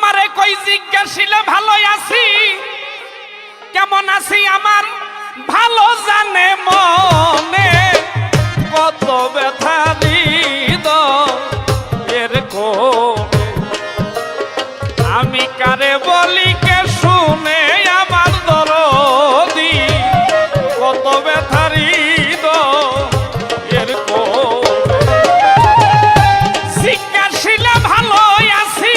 আমারে কই জিজ্ঞাসিলে ভালো আছি কেমন আছি আমার ভালো জানে মনে কত ব্যথা হৃদয়ের কোণে আমি কারে বলি কে শুনে আমার দরদি কত ব্যথা হৃদয়ের কোণে জিজ্ঞাসিলে ভালো আছি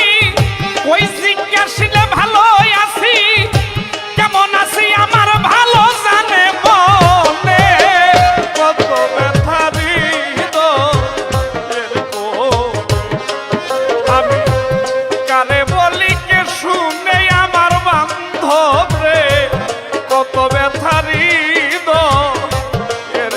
ওই জিজ্ঞাসিলে ভালো আছি কেমন আছি আমার ভালো জানে মনে কত ব্যথা হৃদয়ের কোণে আমি কারে বলি কে শুনে আমার বান্ধব রে কত ব্যথা হৃদয়ের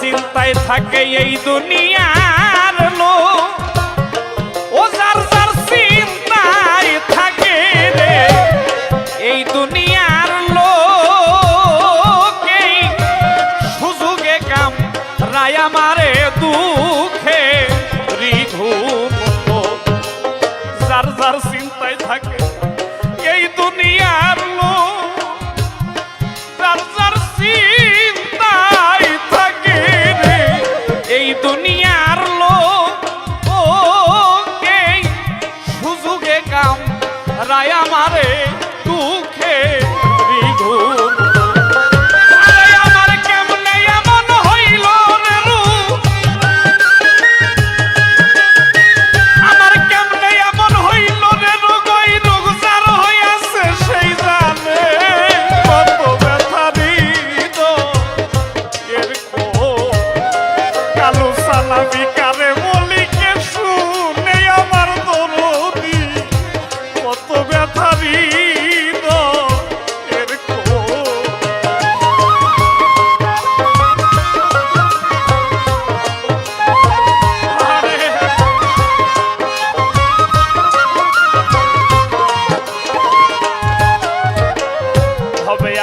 চিন্তায় থাকে এই দুনিয়ার লোক ও যার যার চিন্তায় থাকে রে এই দুনিয়ার লোক এই সুযোগে কাম রায় আমারে দুঃখে রিঘুম যার যার চিন্তায় থাকে এই দুনিয়ার লোক যার যার চিন্তায় থাকে রে এই দুনিয়ার লোক ও এই সুযোগে কাম রায় আমারে দুঃখে রিঘুম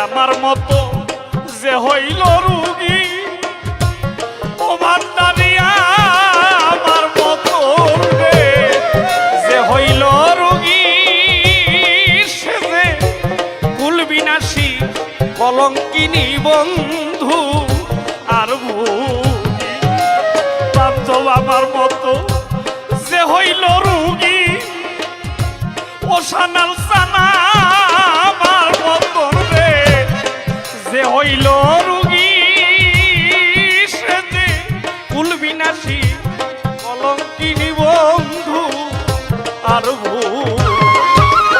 আমার মতো যে হইল রুগী ও ভান্ডারিয়া আমার মতো রে যে হইল রুগী সে যে কুলবিনাশী কলঙ্কিনী বন্ধু আর ভূমি বান্ধব আমার মতো যে হইল রুগী ও সানাল সানা আমার মতো যে হইল রুগী সে যে কুলবিনাশী কলঙ্কিনী বন্ধু আর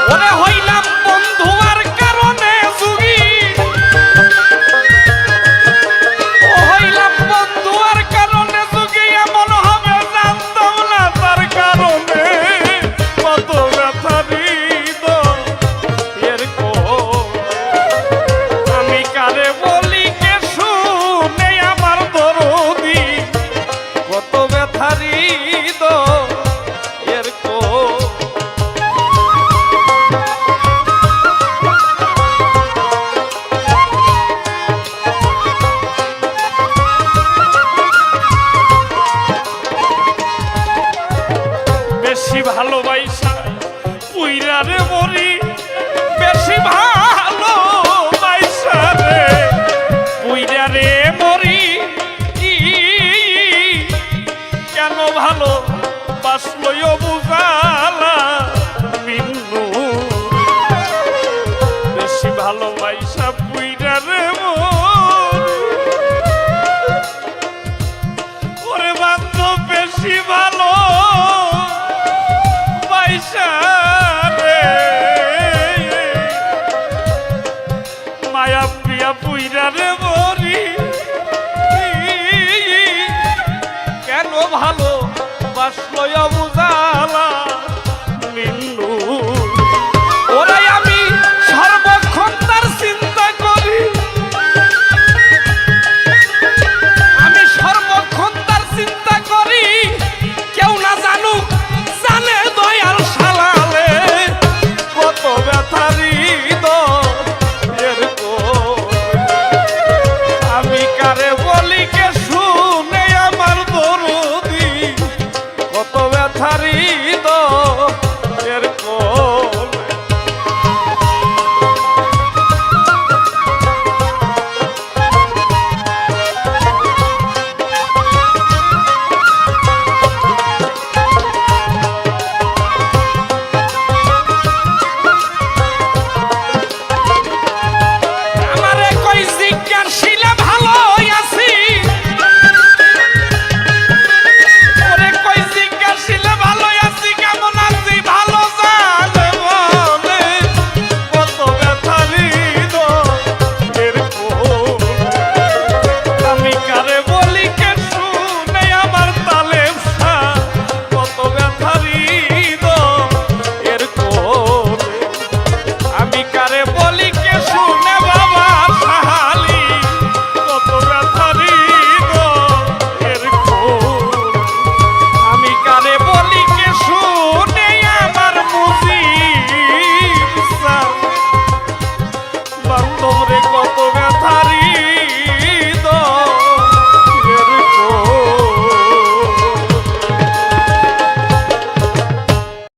ওরে হইলাম বন্ধু আর কারণে যুগী ও হইলাম বন্ধু আর কারণে যুগী এমন হবে জানতাম না তার কারণে কত ব্যথা হৃদয়ের আমি কারে বলি কে শুনে আমার দরদি কত ব্যথা হৃদয়ের বেশি ভালোবাসা পুইরা রে মরি বেশি ভালোবাসা রে পুইরা রে মরি কেন ভালো বাসলো